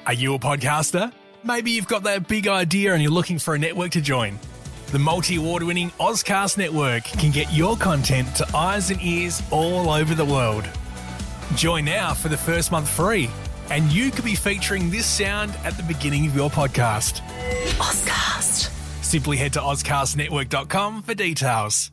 Are you a podcaster? Maybe you've got that big idea and you're looking for a network to join. The multi-award-winning Ozcast Network can get your content to eyes and ears all over the world. Join now for the first month free, and you could be featuring this sound at the beginning of your podcast. Ozcast. Simply head to ozcastnetwork.com for details.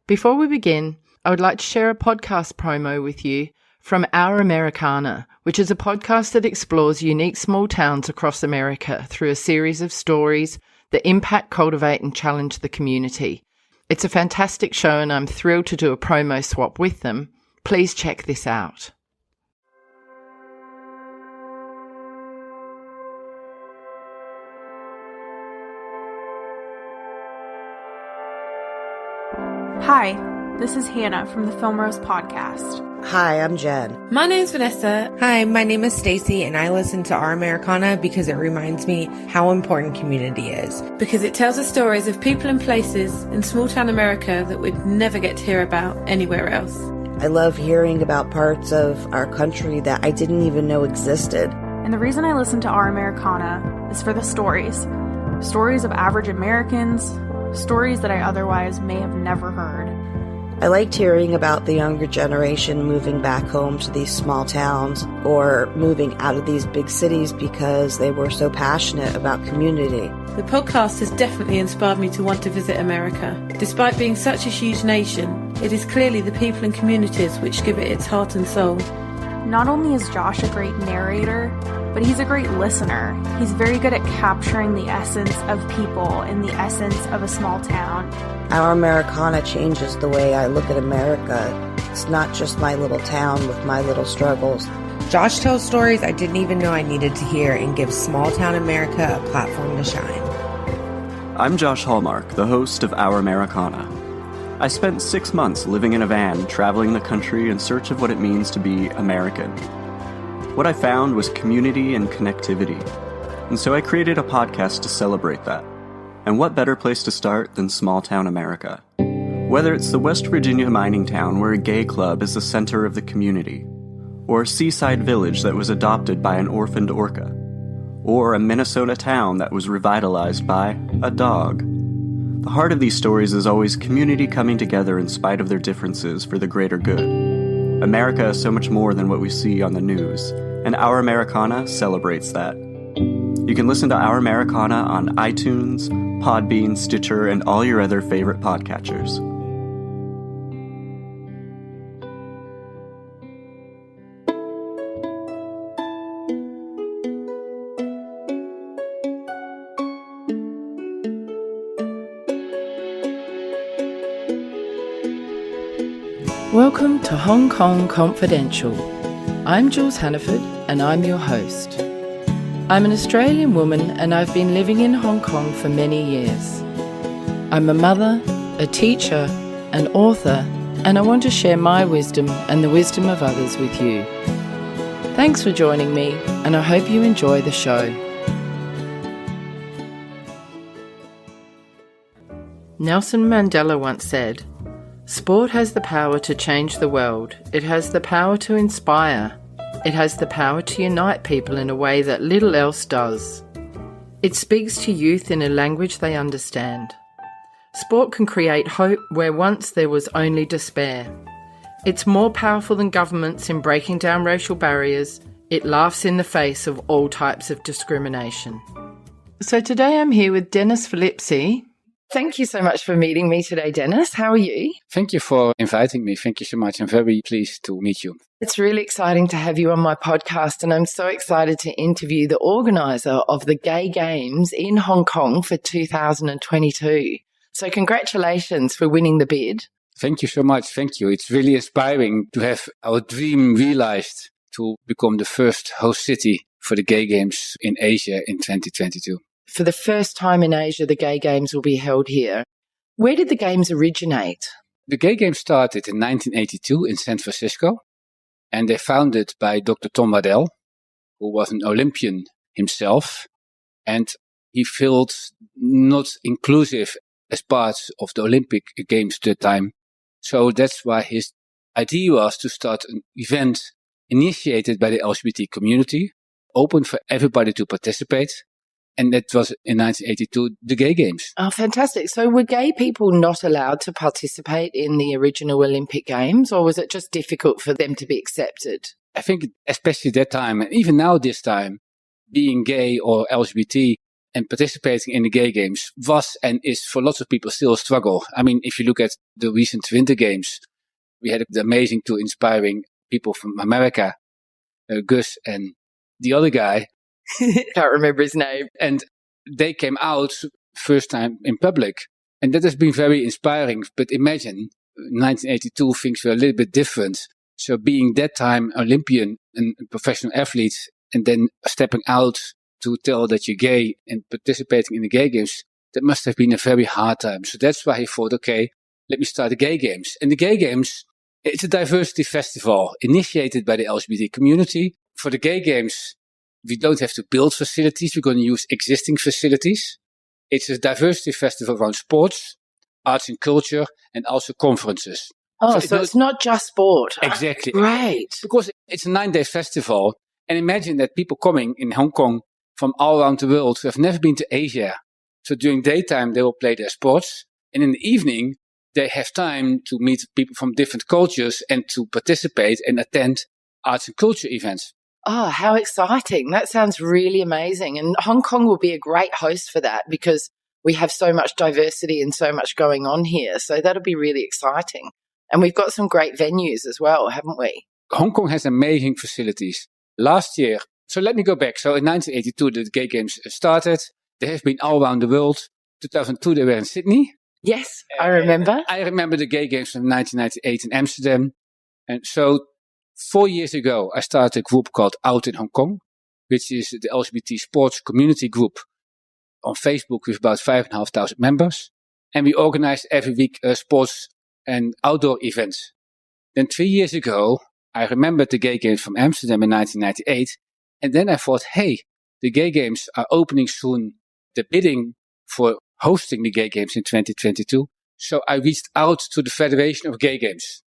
Before we begin, I would like to share a podcast promo with you from Our Americana, which is a podcast that explores unique small towns across America through a series of stories that impact, cultivate and challenge the community. It's a fantastic show and I'm thrilled to do a promo swap with them. Please check this out. Hi, this is Hannah from the Film Rose podcast. Hi, I'm Jen. My name's Vanessa. Hi, my name is Stacy, and I listen to Our Americana because it reminds me how important community is. Because it tells us stories of people and places in small town America that we'd never get to hear about anywhere else. I love hearing about parts of our country that I didn't even know existed. And the reason I listen to Our Americana is for the stories. Stories of average Americans, stories that I otherwise may have never heard. I liked hearing about the younger generation moving back home to these small towns or moving out of these big cities because they were so passionate about community. The podcast has definitely inspired me to want to visit America. Despite being such a huge nation, it is clearly the people and communities which give it its heart and soul. Not only is Josh a great narrator, but he's a great listener. He's very good at capturing the essence of people and the essence of a small town. Our Americana changes the way I look at America. It's not just my little town with my little struggles. Josh tells stories I didn't even know I needed to hear and gives small town America a platform to shine. I'm Josh Hallmark, the host of Our Americana. I spent 6 months living in a van, traveling the country in search of what it means to be American. What I found was community and connectivity, and so I created a podcast to celebrate that. And what better place to start than small town America? Whether it's the West Virginia mining town where a gay club is the center of the community, or a seaside village that was adopted by an orphaned orca, or a Minnesota town that was revitalized by a dog. The heart of these stories is always community coming together in spite of their differences for the greater good. America is so much more than what we see on the news, and Our Americana celebrates that. You can listen to Our Americana on iTunes, Podbean, Stitcher, and all your other favorite podcatchers. Welcome to Hong Kong Confidential. I'm Jules Hannaford and I'm your host. I'm an Australian woman and I've been living in Hong Kong for many years. I'm a mother, a teacher, an author, and I want to share my wisdom and the wisdom of others with you. Thanks for joining me and I hope you enjoy the show. Nelson Mandela once said, "Sport has the power to change the world. It has the power to inspire. It has the power to unite people in a way that little else does. It speaks to youth in a language they understand. Sport can create hope where once there was only despair. It's more powerful than governments in breaking down racial barriers. It laughs in the face of all types of discrimination." So today I'm here with Dennis Philipse. Thank you so much for meeting me today, Dennis. How are you? Thank you for inviting me. Thank you so much. I'm very pleased to meet you. It's really exciting to have you on my podcast, and I'm so excited to interview the organiser of the Gay Games in Hong Kong for 2022. So congratulations for winning the bid. Thank you so much. Thank you. It's really inspiring to have our dream realized to become the first host city for the Gay Games in Asia in 2022. For the first time in Asia, the Gay Games will be held here. Where did the Games originate? The Gay Games started in 1982 in San Francisco, and they're founded by Dr. Tom Waddell, who was an Olympian himself, and he felt not inclusive as part of the Olympic Games at the time. So that's why his idea was to start an event initiated by the LGBT community, open for everybody to participate. And that was in 1982, the Gay Games. Oh, fantastic. So were gay people not allowed to participate in the original Olympic Games, or was it just difficult for them to be accepted? I think especially that time, and even now this time, being gay or LGBT and participating in the Gay Games was and is for lots of people still a struggle. I mean, if you look at the recent Winter Games, we had the amazing two inspiring people from America, Gus and the other guy. Can't remember his name. And they came out first time in public. And that has been very inspiring. But imagine, 1982, things were a little bit different. So being that time Olympian and professional athlete, and then stepping out to tell that you're gay and participating in the Gay Games, that must have been a very hard time. So that's why he thought, okay, let me start the Gay Games. And the Gay Games, it's a diversity festival initiated by the LGBT community. For the Gay Games, we don't have to build facilities. We're going to use existing facilities. It's a diversity festival around sports, arts and culture, and also conferences. Oh, so it's not just sport. Exactly. Great. Because it's a 9-day festival. And imagine that people coming in Hong Kong from all around the world who have never been to Asia. So during daytime, they will play their sports. And in the evening, they have time to meet people from different cultures and to participate and attend arts and culture events. Oh, how exciting. That sounds really amazing. And Hong Kong will be a great host for that because we have so much diversity and so much going on here. So that'll be really exciting. And we've got some great venues as well, haven't we? Hong Kong has amazing facilities. Last year, so let me go back. So in 1982, the Gay Games started. They have been all around the world. 2002, they were in Sydney. Yes, I remember. I remember the Gay Games from 1998 in Amsterdam. And so 4 years ago, I started a group called Out in Hong Kong, which is the LGBT sports community group on Facebook with about 5,500 members. And we organize every week sports and outdoor events. Then 3 years ago, I remembered the Gay Games from Amsterdam in 1998. And then I thought, hey, the Gay Games are opening soon. The bidding for hosting the Gay Games in 2022. So I reached out to the Federation of Gay Games.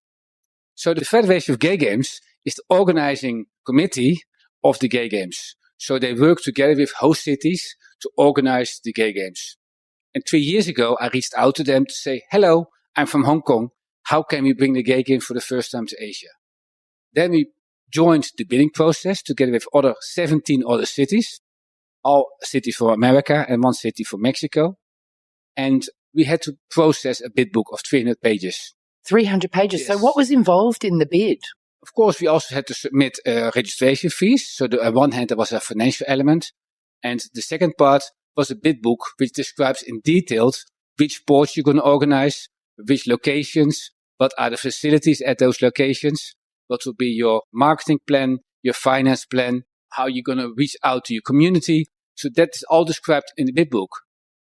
So the Federation of Gay Games is the organizing committee of the Gay Games. So they work together with host cities to organize the Gay Games. And 3 years ago, I reached out to them to say, hello, I'm from Hong Kong. How can we bring the Gay Games for the first time to Asia? Then we joined the bidding process together with 17 other cities, all cities for America and 1 city for Mexico. And we had to process a bid book of 300 pages. 300 pages. Yes. So what was involved in the bid? Of course, we also had to submit registration fees. So on one hand, there was a financial element. And the second part was a bid book, which describes in detail which sports you're going to organize, which locations, what are the facilities at those locations, what will be your marketing plan, your finance plan, how you're going to reach out to your community. So that is all described in the bid book.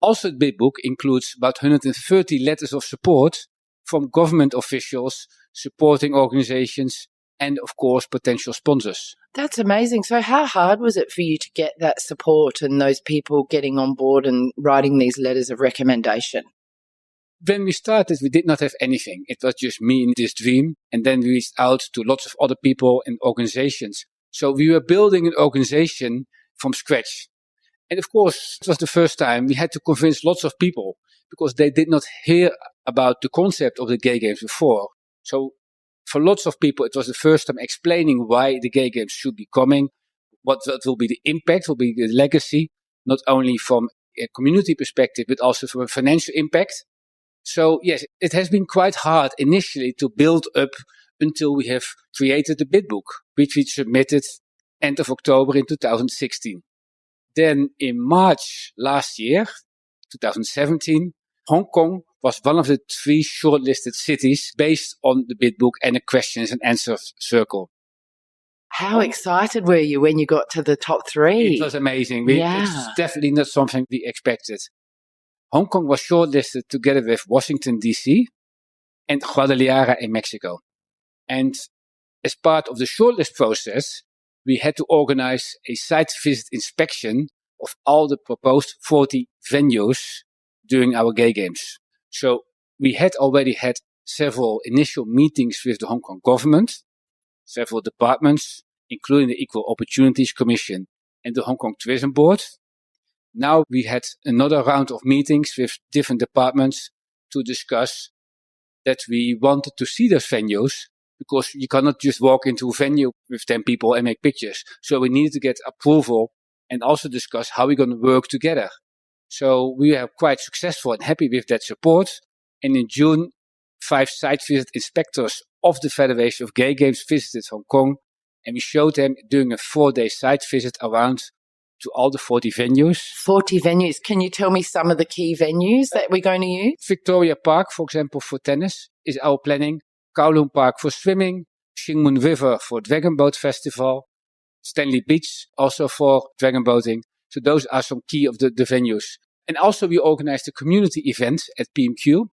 Also, the bid book includes about 130 letters of support from government officials, supporting organizations, and of course, potential sponsors. That's amazing. So how hard was it for you to get that support and those people getting on board and writing these letters of recommendation? When we started, we did not have anything. It was just me in this dream. And then we reached out to lots of other people and organizations. So we were building an organization from scratch. And of course, it was the first time we had to convince lots of people because they did not hear about the concept of the Gay Games before. So for lots of people, it was the first time explaining why the Gay Games should be coming, what will be the impact, will be the legacy, not only from a community perspective, but also from a financial impact. So yes, it has been quite hard initially to build up until we have created the bid book, which we submitted end of October in 2016. Then in March last year, 2017, Hong Kong was one of the 3 shortlisted cities based on the bid book and a questions and answers circle. How excited were you when you got to the top 3? It was amazing. It's definitely not something we expected. Hong Kong was shortlisted together with Washington, D.C. and Guadalajara in Mexico. And as part of the shortlist process, we had to organize a site visit inspection of all the proposed 40 venues during our Gay Games. So we had already had several initial meetings with the Hong Kong government, several departments, including the Equal Opportunities Commission and the Hong Kong Tourism Board. Now we had another round of meetings with different departments to discuss that we wanted to see those venues, because you cannot just walk into a venue with 10 people and make pictures. So we needed to get approval and also discuss how we're going to work together. So we are quite successful and happy with that support. And in June, 5 site visit inspectors of the Federation of Gay Games visited Hong Kong, and we showed them doing a 4-day site visit around to all the 40 venues. 40 venues. Can you tell me some of the key venues that we're going to use? Victoria Park, for example, for tennis is our planning. Kowloon Park for swimming. Shingmun River for Dragon Boat Festival. Stanley Beach also for dragon boating. So those are some key of the venues. And also we organized a community event at PMQ,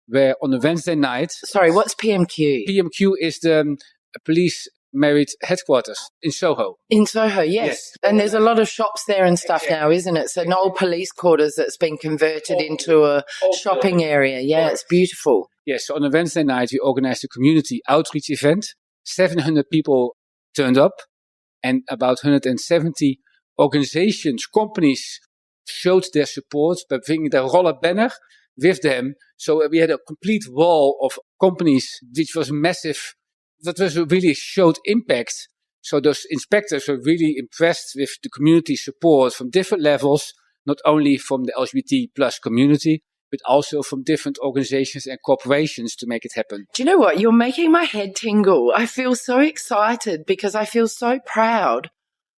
where on a Wednesday night... Sorry, what's PMQ? PMQ is the police married headquarters in Soho. In Soho, yes. And there's a lot of shops there and stuff now, isn't it? It's an old police quarters that's been converted into a shopping area. Yeah, it's beautiful. Yes, so on a Wednesday night, we organized a community outreach event. 700 people turned up, and about 170 organizations, companies showed their support by bringing their roller banner with them. So we had a complete wall of companies, which was massive. That was really showed impact. So those inspectors were really impressed with the community support from different levels, not only from the LGBT plus community, but also from different organizations and corporations to make it happen. Do you know what? You're making my head tingle. I feel so excited because I feel so proud.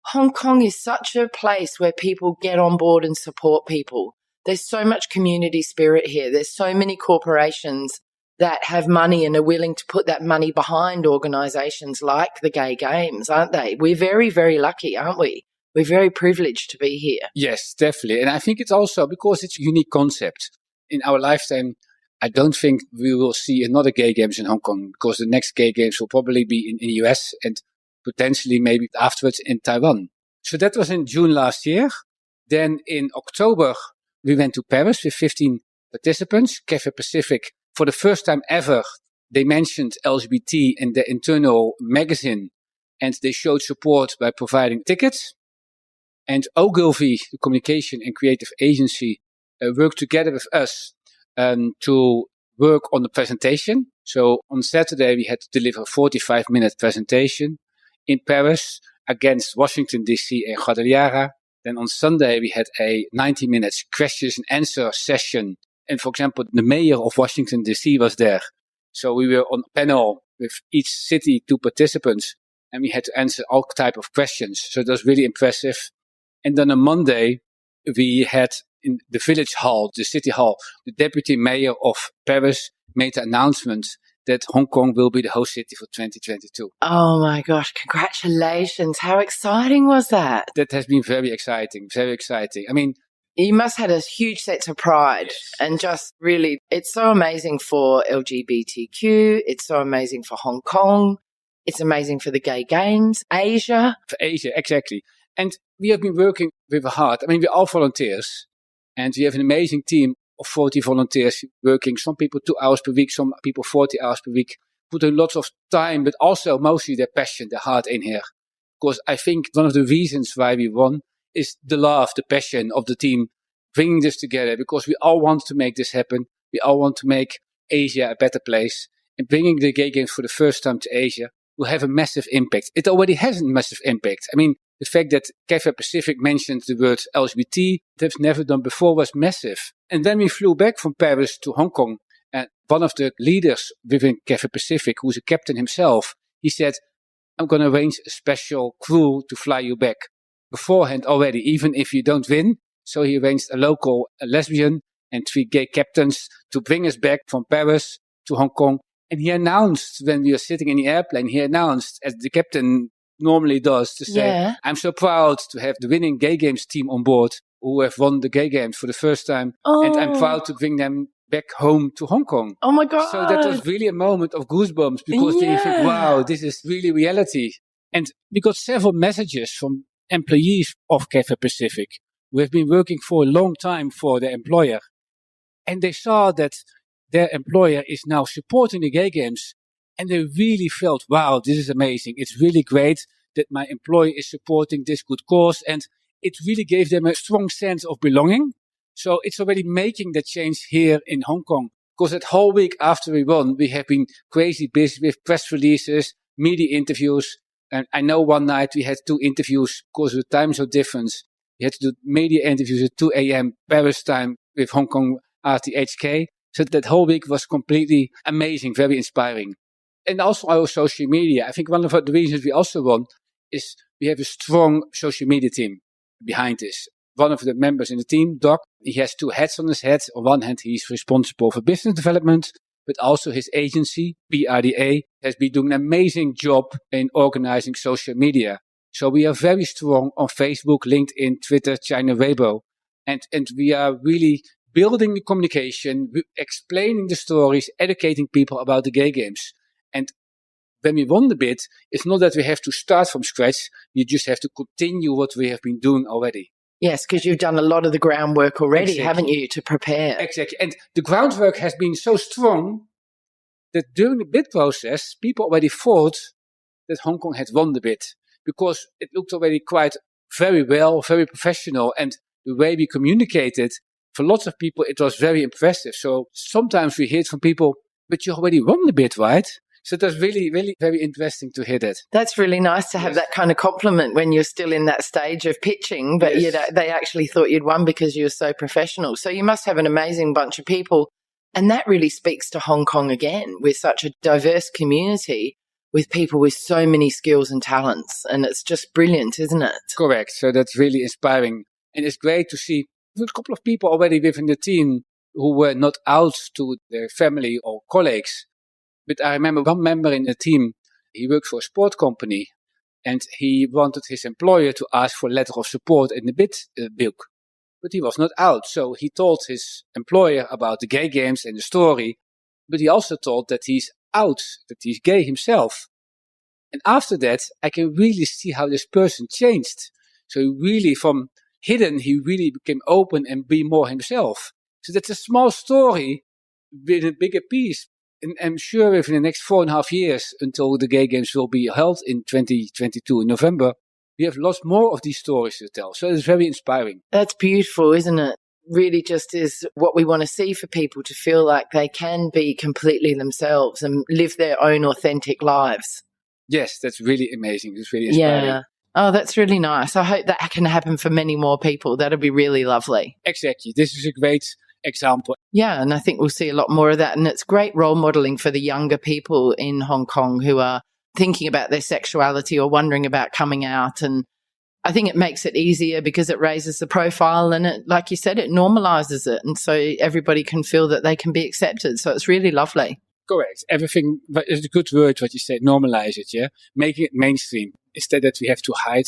Hong Kong is such a place where people get on board and support people. There's so much community spirit here. There's so many corporations that have money and are willing to put that money behind organisations like the Gay Games, aren't they? We're very, very lucky, aren't we? We're very privileged to be here. Yes, definitely. And I think it's also because it's a unique concept. In our lifetime, I don't think we will see another Gay Games in Hong Kong, because the next Gay Games will probably be in the US and potentially maybe afterwards in Taiwan. So that was in June last year. Then in October, we went to Paris with 15 participants. Cafe Pacific, for the first time ever, they mentioned LGBT in their internal magazine, and they showed support by providing tickets. And Ogilvy, the communication and creative agency, worked together with us to work on the presentation. So on Saturday, we had to deliver a 45-minute presentation in Paris against Washington, D.C. and Guadalajara. Then on Sunday, we had a 90 minutes questions and answer session. And for example, the mayor of Washington, D.C. was there. So we were on a panel with each city, 2 participants, and we had to answer all type of questions. So it was really impressive. And then on Monday, we had in the village hall, the city hall, the deputy mayor of Paris made the announcement that Hong Kong will be the host city for 2022. Oh my gosh, congratulations. How exciting was that? That has been very exciting, very exciting. I mean, you must have had a huge sense of pride. Yes. And just really, it's so amazing for LGBTQ. It's so amazing for Hong Kong. It's amazing for the Gay Games, Asia. For Asia, exactly. And we have been working with a heart. I mean, we're all volunteers, and we have an amazing team of 40 volunteers working. Some people 2 hours per week, some people 40 hours per week, put in lots of time, but also mostly their passion, their heart in here. Because I think one of the reasons why we won is the love, the passion of the team bringing this together, because we all want to make this happen. We all want to make Asia a better place, and bringing the Gay Games for the first time to Asia will have a massive impact. It already has a massive impact. I mean, the fact that Cafe Pacific mentioned the word LGBT, that's never done before, was massive. And then we flew back from Paris to Hong Kong, and one of the leaders within Cafe Pacific, who's a captain himself, he said, I'm going to arrange a special crew to fly you back beforehand already, even if you don't win. So he arranged a local lesbian and 3 gay captains to bring us back from Paris to Hong Kong. And he announced, when we were sitting in the airplane, he announced, as the captain normally does, to say, I'm so proud to have the winning Gay Games team on board who have won the Gay Games for the first time. Oh. And I'm proud to bring them back home to Hong Kong. Oh my God. So that was really a moment of goosebumps, because they think, wow, this is really reality. And we got several messages from employees of Cafe Pacific who have been working for a long time for their employer. And they saw that their employer is now supporting the Gay Games. And they really felt, wow, this is amazing. It's really great that my employer is supporting this good cause. And it really gave them a strong sense of belonging. So it's already making that change here in Hong Kong. Because that whole week after we won, we have been crazy busy with press releases, media interviews. And I know one night we had 2 interviews because of the time zone difference. We had to do media interviews at 2 a.m. Paris time with Hong Kong RTHK. So that whole week was completely amazing, very inspiring. And also our social media. I think one of the reasons we also won is we have a strong social media team behind this. One of the members in the team, Doc, he has 2 hats on his head. On one hand, he's responsible for business development, but also his agency, PRDA, has been doing an amazing job in organizing social media. So we are very strong on Facebook, LinkedIn, Twitter, China Weibo. And we are really building the communication, explaining the stories, educating people about the gay games. And when we won the bid, it's not that we have to start from scratch. You just have to continue what we have been doing already. Yes, because you've done a lot of the groundwork already, Exactly. haven't you, to prepare? Exactly. And the groundwork has been so strong that during the bid process, people already thought that Hong Kong had won the bid because it looked already quite very well, very professional. And the way we communicated, for lots of people, it was very impressive. So sometimes we hear from people, but you already won the bid, right? So that's really, really very interesting to hear that. That's really nice to have that kind of compliment when you're still in that stage of pitching, but Yes. you know, they actually thought you'd won because you were so professional. So you must have an amazing bunch of people. And that really speaks to Hong Kong again, with such a diverse community, with people with so many skills and talents. And it's just brilliant, isn't it? Correct. So that's really inspiring. And it's great to see a couple of people already within the team who were not out to their family or colleagues. But I remember one member in the team, he worked for a sport company and he wanted his employer to ask for a letter of support in the bid book. But he was not out. So he told his employer about the gay games and the story. But he also told that he's out, that he's gay himself. And after that, I can really see how this person changed. So he really, from hidden, he really became open and be more himself. So that's a small story with a bigger piece. And I'm sure within the next 4.5 years, until the gay games will be held in 2022 in November, we have lots more of these stories to tell. So it's very inspiring. That's beautiful, isn't it? Really just is what we want to see for people, to feel like they can be completely themselves and live their own authentic lives. Yes, that's really amazing. It's really inspiring. Yeah. Oh, that's really nice. I hope that can happen for many more people. That'll be really lovely. Exactly. This is a great example. Yeah, and I think we'll see a lot more of that. And it's great role modeling for the younger people in Hong Kong who are thinking about their sexuality or wondering about coming out. And I think it makes it easier because it raises the profile and it, like you said, it normalizes it. And so everybody can feel that they can be accepted. So it's really lovely. Correct. Everything is a good word, what you said, normalize it, yeah? Making it mainstream. Instead that we have to hide,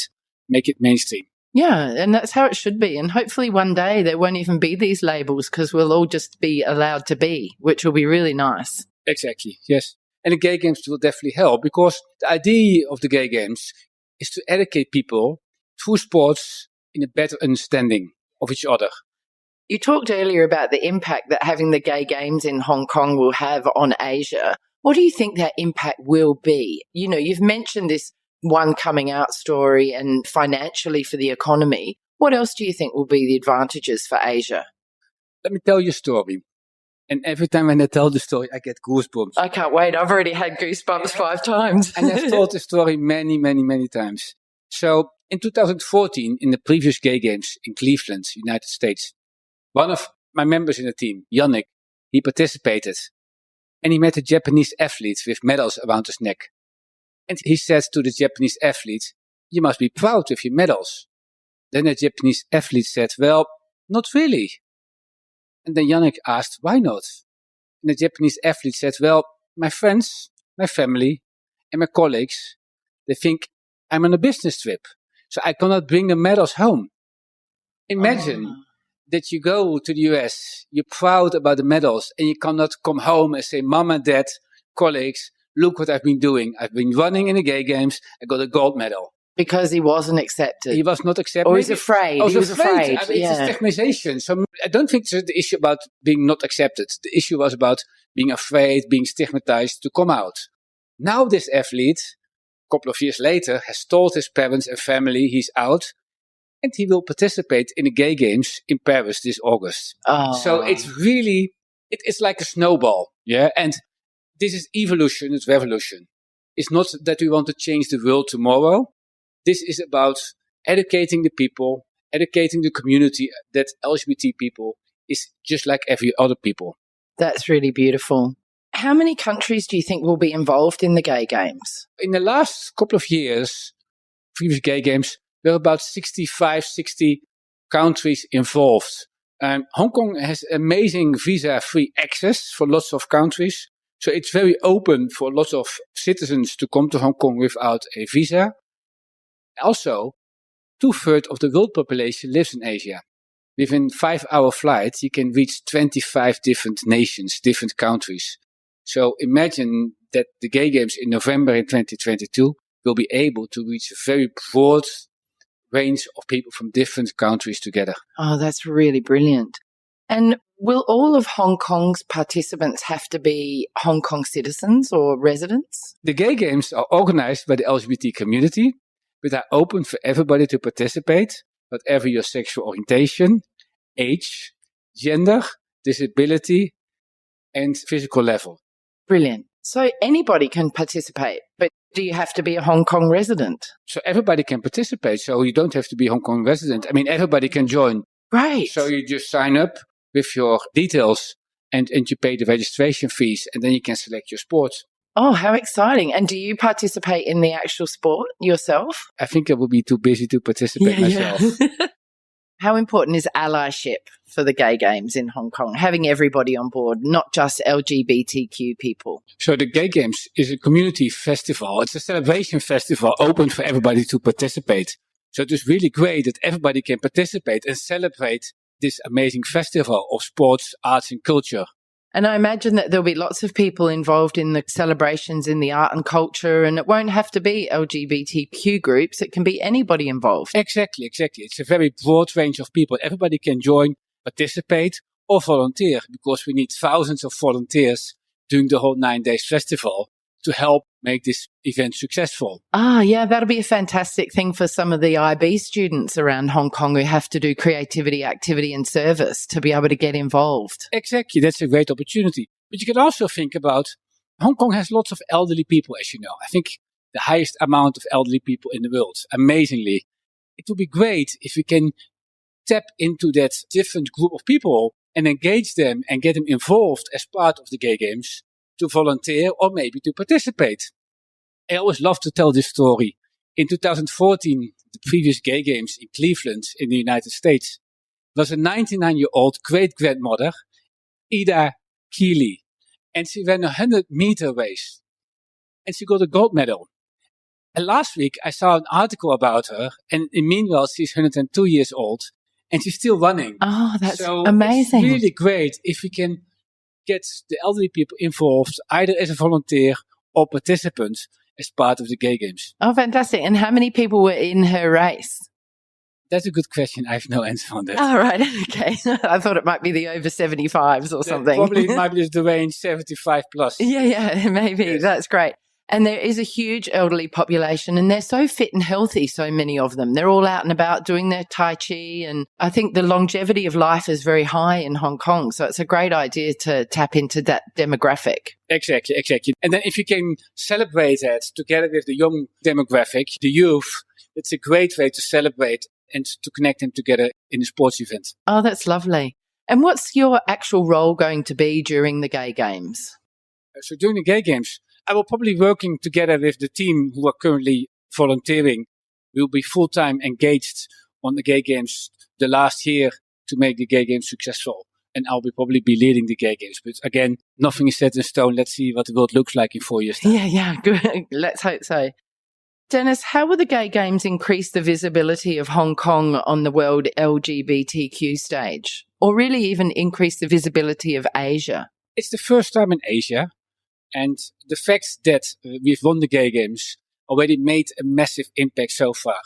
make it mainstream. Yeah, and that's how it should be. And hopefully one day there won't even be these labels because we'll all just be allowed to be, which will be really nice. Exactly, yes. And the gay games will definitely help because the idea of the gay games is to educate people through sports in a better understanding of each other. You talked earlier about the impact that having the gay games in Hong Kong will have on Asia. What do you think that impact will be? You know, you've mentioned this one coming out story and financially for the economy. What else do you think will be the advantages for Asia? Let me tell you a story. And every time when I tell the story, I get goosebumps. I can't wait. I've already had goosebumps 5 times. And I've told the story many, many, many times. So in 2014, in the previous gay games in Cleveland, United States, one of my members in the team, Yannick, he participated. And he met a Japanese athlete with medals around his neck. And he said to the Japanese athlete, "You must be proud with your medals." Then the Japanese athlete said, "Well, not really." And then Yannick asked, "Why not?" And the Japanese athlete said, "Well, my friends, my family, and my colleagues, they think I'm on a business trip, so I cannot bring the medals home." Imagine that you go to the US, you're proud about the medals, and you cannot come home and say, "Mom and Dad, colleagues, look what I've been doing. I've been running in the gay games. I got a gold medal." Because he wasn't accepted. He was not accepted. Or he's afraid. He was afraid. I mean, it's a stigmatization. So I don't think it's the issue about being not accepted. The issue was about being afraid, being stigmatized to come out. Now this athlete couple of years later, has told his parents and family he's out, and he will participate in the gay games in Paris this August. Oh. So it's really, it's like a snowball. Yeah. And this is evolution, it's revolution. It's not that we want to change the world tomorrow. This is about educating the people, educating the community that LGBT people is just like every other people. That's really beautiful. How many countries do you think will be involved in the gay games? In the last couple of years, previous gay games, there are about 65, 60 countries involved. Hong Kong has amazing visa-free access for lots of countries. So it's very open for lots of citizens to come to Hong Kong without a visa. Also, 2/3 of the world population lives in Asia. Within 5-hour flight, you can reach 25 different nations, different countries. So imagine that the gay games in November in 2022 will be able to reach a very broad range of people from different countries together. Oh, that's really brilliant. And will all of Hong Kong's participants have to be Hong Kong citizens or residents? The gay games are organized by the LGBT community, but are open for everybody to participate, whatever your sexual orientation, age, gender, disability, and physical level. Brilliant. So anybody can participate, but do you have to be a Hong Kong resident? So everybody can participate, so you don't have to be a Hong Kong resident. I mean, everybody can join. Right. So you just sign up with your details and you pay the registration fees, and then you can select your sport. Oh, how exciting. And do you participate in the actual sport yourself? I think I will be too busy to participate myself. Yeah. How important is allyship for the gay games in Hong Kong? Having everybody on board, not just LGBTQ people. So the Gay Games is a community festival. It's a celebration festival open for everybody to participate. So it is really great that everybody can participate and celebrate this amazing festival of sports, arts and culture. And I imagine that there'll be lots of people involved in the celebrations in the art and culture, and it won't have to be LGBTQ groups. It can be anybody involved. Exactly. It's a very broad range of people. Everybody can join, participate or volunteer, because we need thousands of volunteers during the whole 9 days festival to help make this event successful. Yeah, that'll be a fantastic thing for some of the IB students around Hong Kong who have to do creativity, activity and service to be able to get involved. Exactly, that's a great opportunity. But you can also think about, Hong Kong has lots of elderly people, as you know. I think the highest amount of elderly people in the world, amazingly. It would be great if we can tap into that different group of people and engage them and get them involved as part of the Gay Games, to volunteer or maybe to participate. I always love to tell this story. In 2014, the previous Gay Games in Cleveland in the United States was a 99-year-old great-grandmother, Ida Keeley. And she ran a 100-meter race. And she got a gold medal. And last week I saw an article about her. And meanwhile, she's 102 years old. And she's still running. Oh, that's amazing. It's really great if we can get the elderly people involved, either as a volunteer or participant as part of the Gay Games. Oh, fantastic. And how many people were in her race? That's a good question. I have no answer on that. Oh, right. Okay. I thought it might be the over 75s or something. Probably it might be the range 75 plus. Yeah, maybe. Yes. That's great. And there is a huge elderly population, and they're so fit and healthy, so many of them. They're all out and about doing their Tai Chi, and I think the longevity of life is very high in Hong Kong. So it's a great idea to tap into that demographic. Exactly. And then if you can celebrate that together with the young demographic, the youth, it's a great way to celebrate and to connect them together in a sports event. Oh, that's lovely. And what's your actual role going to be during the Gay Games? So during the Gay Games, I will probably working together with the team who are currently volunteering. We'll be full-time engaged on the Gay Games the last year to make the Gay Games successful. And I'll probably be leading the Gay Games. But again, nothing is set in stone. Let's see what the world looks like in 4 years' time. Yeah, good. Let's hope so. Dennis, how will the Gay Games increase the visibility of Hong Kong on the world LGBTQ stage? Or really even increase the visibility of Asia? It's the first time in Asia. And the fact that we've won the Gay Games already made a massive impact so far.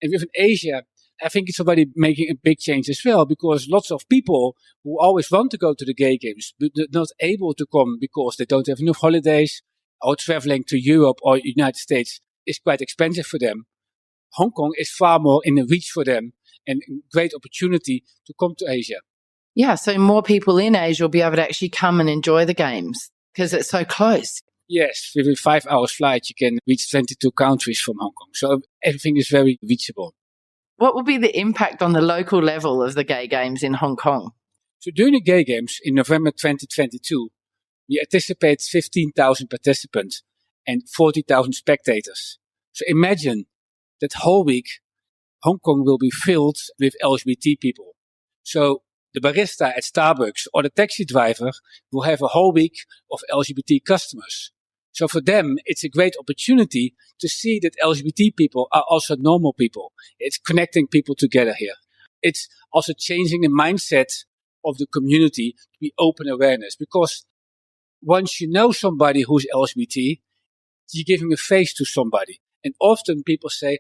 And within Asia, I think it's already making a big change as well, because lots of people who always want to go to the Gay Games, but not able to come because they don't have enough holidays or traveling to Europe or United States is quite expensive for them. Hong Kong is far more in the reach for them and a great opportunity to come to Asia. Yeah, so more people in Asia will be able to actually come and enjoy the games because it's so close. Yes, within 5 hours flight, you can reach 22 countries from Hong Kong. So everything is very reachable. What will be the impact on the local level of the gay games in Hong Kong? So during the Gay Games in November 2022, we anticipate 15,000 participants and 40,000 spectators. So imagine that whole week, Hong Kong will be filled with LGBT people. So the barista at Starbucks or the taxi driver will have a whole week of LGBT customers. So for them, it's a great opportunity to see that LGBT people are also normal people. It's connecting people together here. It's also changing the mindset of the community to be open awareness. Because once you know somebody who's LGBT, you're giving a face to somebody. And often people say,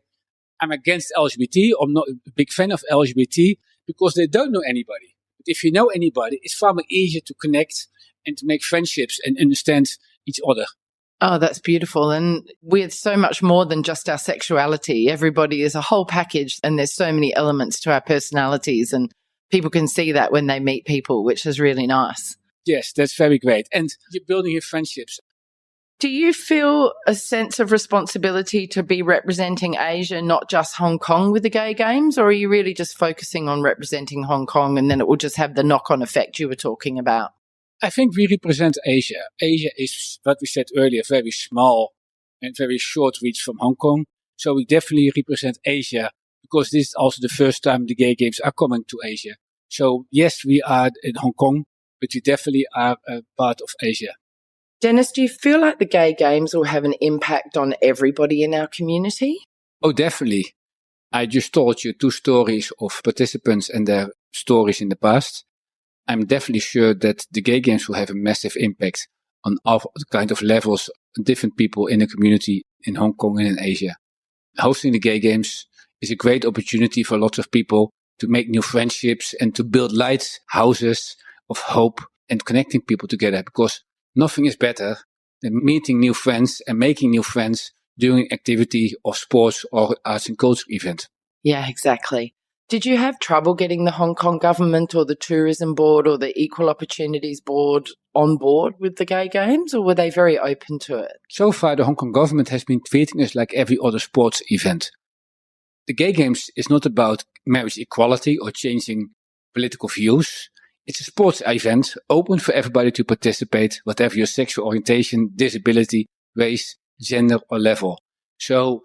I'm against LGBT, or I'm not a big fan of LGBT, because they don't know anybody. But if you know anybody, it's far more easier to connect and to make friendships and understand each other. Oh, that's beautiful. And we're so much more than just our sexuality. Everybody is a whole package, and there's so many elements to our personalities, and people can see that when they meet people, which is really nice. Yes, that's very great. And you're building your friendships. Do you feel a sense of responsibility to be representing Asia, not just Hong Kong with the Gay Games, or are you really just focusing on representing Hong Kong and then it will just have the knock-on effect you were talking about? I think we represent Asia. Asia is, what we said earlier, very small and very short reach from Hong Kong. So we definitely represent Asia because this is also the first time the Gay Games are coming to Asia. So yes, we are in Hong Kong, but we definitely are a part of Asia. Dennis, do you feel like the Gay Games will have an impact on everybody in our community? Oh, definitely. I just told you 2 stories of participants and their stories in the past. I'm definitely sure that the Gay Games will have a massive impact on all kind of levels, different people in the community in Hong Kong and in Asia. Hosting the Gay Games is a great opportunity for lots of people to make new friendships and to build lighthouses of hope and connecting people together, because nothing is better than meeting new friends and making new friends during activity or sports or arts and culture event. Yeah, exactly. Did you have trouble getting the Hong Kong government or the tourism board or the equal opportunities board on board with the Gay Games, or were they very open to it? So far, the Hong Kong government has been treating us like every other sports event. The Gay Games is not about marriage equality or changing political views. It's a sports event open for everybody to participate, whatever your sexual orientation, disability, race, gender or level. So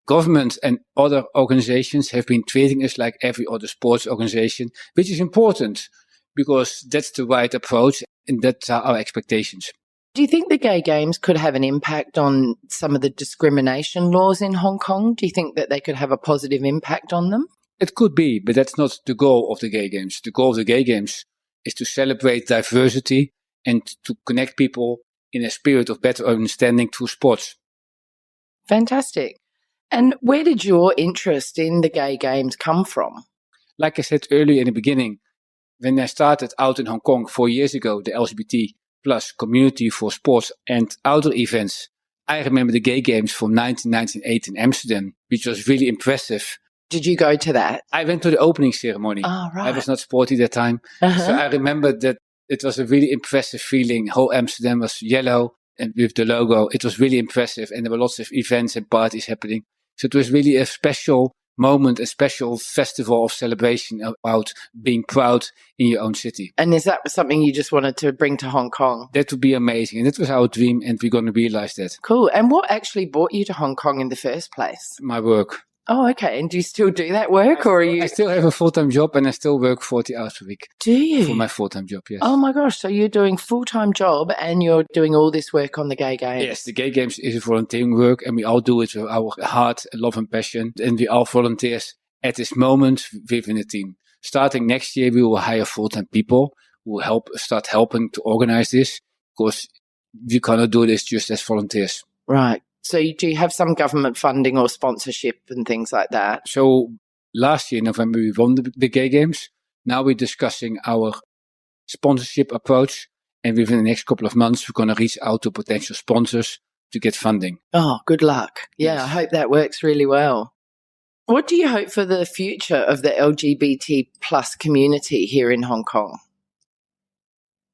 government and other organizations have been treating us like every other sports organization, which is important because that's the right approach and that's our expectations. Do you think the Gay Games could have an impact on some of the discrimination laws in Hong Kong? Do you think that they could have a positive impact on them? It could be, but that's not the goal of the Gay Games. The goal of the Gay Games is to celebrate diversity and to connect people in a spirit of better understanding through sports. Fantastic. And where did your interest in the Gay Games come from? Like I said earlier in the beginning, when I started out in Hong Kong 4 years ago, the LGBT plus community for sports and outdoor events, I remember the Gay Games from 1998 in Amsterdam, which was really impressive. Did you go to that? I went to the opening ceremony. Oh, right. I was not sporty that time. So I remember that it was a really impressive feeling. Whole Amsterdam was yellow and with the logo. It was really impressive. And there were lots of events and parties happening. So it was really a special moment, a special festival of celebration about being proud in your own city. And is that something you just wanted to bring to Hong Kong? That would be amazing. And that was our dream. And we're going to realize that. Cool. And what actually brought you to Hong Kong in the first place? My work. Oh, okay. And do you still do that work I still have a full-time job and I still work 40 hours a week. Do you? For my full-time job, yes. Oh my gosh. So you're doing full-time job and you're doing all this work on the Gay Games? Yes, the Gay Games is a volunteering work and we all do it with our heart, love and passion. And we all volunteers at this moment within the team. Starting next year, we will hire full-time people who will start helping to organize this, because we cannot do this just as volunteers. Right. So do you have some government funding or sponsorship and things like that? So last year, in November, we won the Gay Games. Now we're discussing our sponsorship approach. And within the next couple of months, we're going to reach out to potential sponsors to get funding. Oh, good luck. Yeah, Yes. I hope that works really well. What do you hope for the future of the LGBT plus community here in Hong Kong?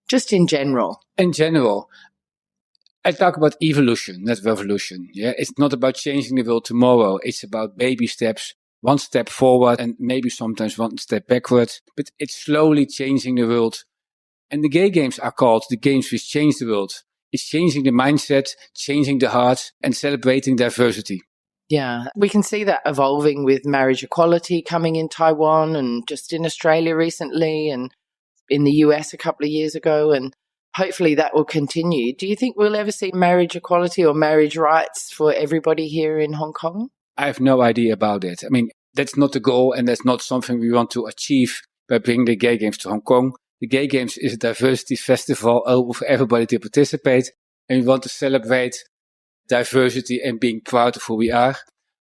Just in general. In general, I talk about evolution, not revolution. Yeah, it's not about changing the world tomorrow. It's about baby steps, one step forward and maybe sometimes one step backwards. But it's slowly changing the world. And the gay games are called the games which change the world. It's changing the mindset, changing the hearts, and celebrating diversity. Yeah, we can see that evolving with marriage equality coming in Taiwan and just in Australia recently and in the US a couple of years ago, and hopefully that will continue. Do you think we'll ever see marriage equality or marriage rights for everybody here in Hong Kong? I have no idea about it. I mean, that's not the goal and that's not something we want to achieve by bringing the gay games to Hong Kong. The Gay Games is a diversity festival open for everybody to participate, and we want to celebrate diversity and being proud of who we are.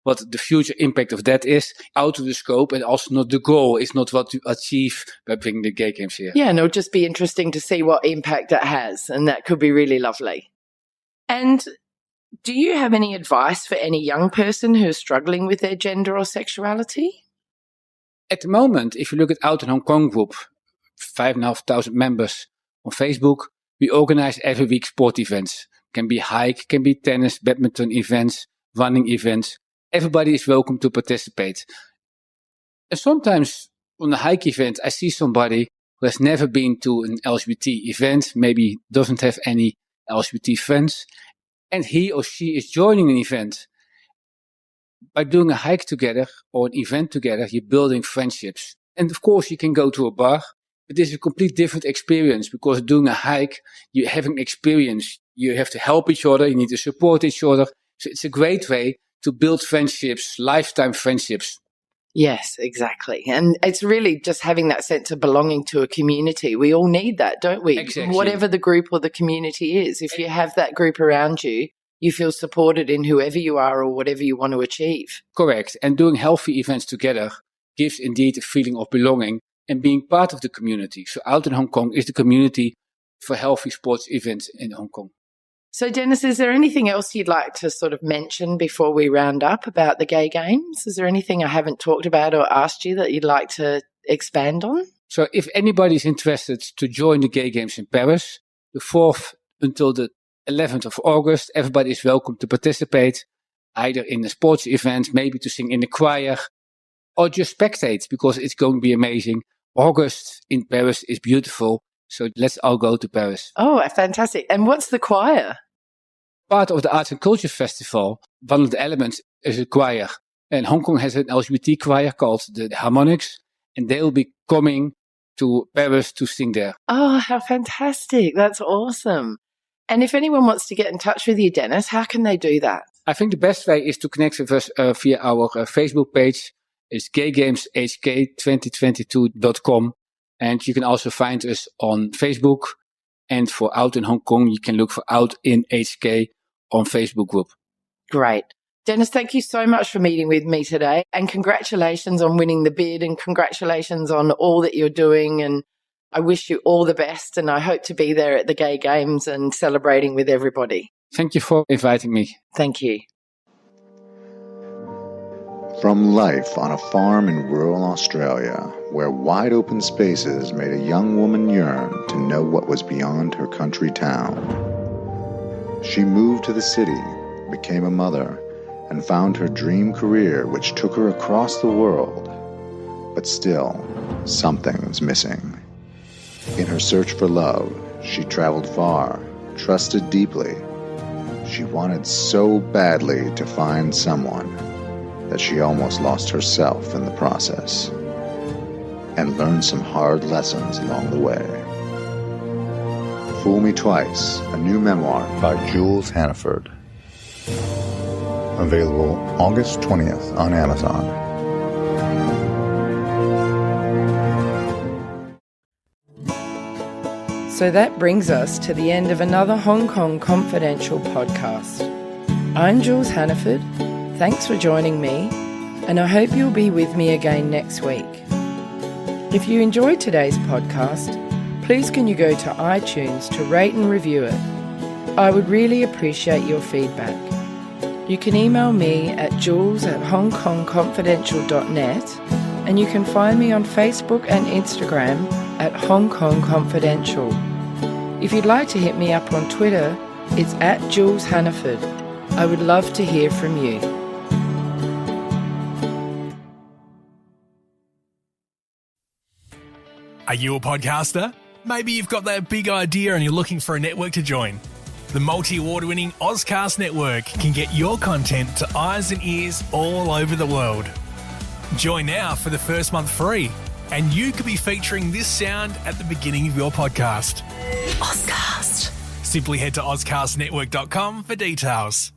What the future impact of that is out of the scope and also not the goal. It's not what to achieve by bringing the Gay Games here. Yeah, and it'll just be interesting to see what impact it has, and that could be really lovely. And do you have any advice for any young person who is struggling with their gender or sexuality? At the moment, if you look at Out in Hong Kong group, 5,500 members on Facebook, we organize every week sport events. Can be hike, can be tennis, badminton events, running events. Everybody is welcome to participate. And sometimes on a hike event, I see somebody who has never been to an LGBT event, maybe doesn't have any LGBT friends, and he or she is joining an event. By doing a hike together or an event together, you're building friendships. And of course, you can go to a bar, but this is a complete different experience because doing a hike, you're having an experience. You have to help each other. You need to support each other. So it's a great way to build friendships, lifetime friendships. Yes, exactly. And it's really just having that sense of belonging to a community. We all need that, don't we? Exactly. Whatever the group or the community is, if you have that group around you, you feel supported in whoever you are or whatever you want to achieve. Correct. And doing healthy events together gives indeed a feeling of belonging and being part of the community. So Out in Hong Kong is the community for healthy sports events in Hong Kong. So, Dennis, is there anything else you'd like to sort of mention before we round up about the Gay Games? Is there anything I haven't talked about or asked you that you'd like to expand on? So if anybody is interested to join the Gay Games in Paris, the 4th until the 11th of August, everybody is welcome to participate, either in a sports event, maybe to sing in the choir, or just spectate, because it's going to be amazing. August in Paris is beautiful, so let's all go to Paris. Oh, fantastic. And what's the choir? Part of the Arts and Culture Festival, one of the elements is a choir. And Hong Kong has an LGBT choir called the Harmonics, and they'll be coming to Paris to sing there. Oh, how fantastic. That's awesome. And if anyone wants to get in touch with you, Dennis, how can they do that? I think the best way is to connect with us via our Facebook page. It's gaygameshk2022.com. And you can also find us on Facebook. And for Out in Hong Kong, you can look for Out in HK on Facebook group. Great. Dennis, thank you so much for meeting with me today. And congratulations on winning the bid and congratulations on all that you're doing. And I wish you all the best. And I hope to be there at the Gay Games and celebrating with everybody. Thank you for inviting me. Thank you. From life on a farm in rural Australia, where wide open spaces made a young woman yearn to know what was beyond her country town. She moved to the city, became a mother, and found her dream career which took her across the world. But still, something was missing. In her search for love, she traveled far, trusted deeply. She wanted so badly to find someone that she almost lost herself in the process, and learned some hard lessons along the way. Fool Me Twice, a new memoir by Jules Hannaford. Available August 20th on Amazon. So that brings us to the end of another Hong Kong Confidential podcast. I'm Jules Hannaford. Thanks for joining me, and I hope you'll be with me again next week. If you enjoyed today's podcast, please can you go to iTunes to rate and review it. I would really appreciate your feedback. You can email me at jules@hongkongconfidential.net, and you can find me on Facebook and Instagram at Hong Kong Confidential. If you'd like to hit me up on Twitter, it's at Jules Hannaford. I would love to hear from you. Are you a podcaster? Maybe you've got that big idea and you're looking for a network to join. The multi-award-winning Ozcast Network can get your content to eyes and ears all over the world. Join now for the first month free, and you could be featuring this sound at the beginning of your podcast. Ozcast. Simply head to ozcastnetwork.com for details.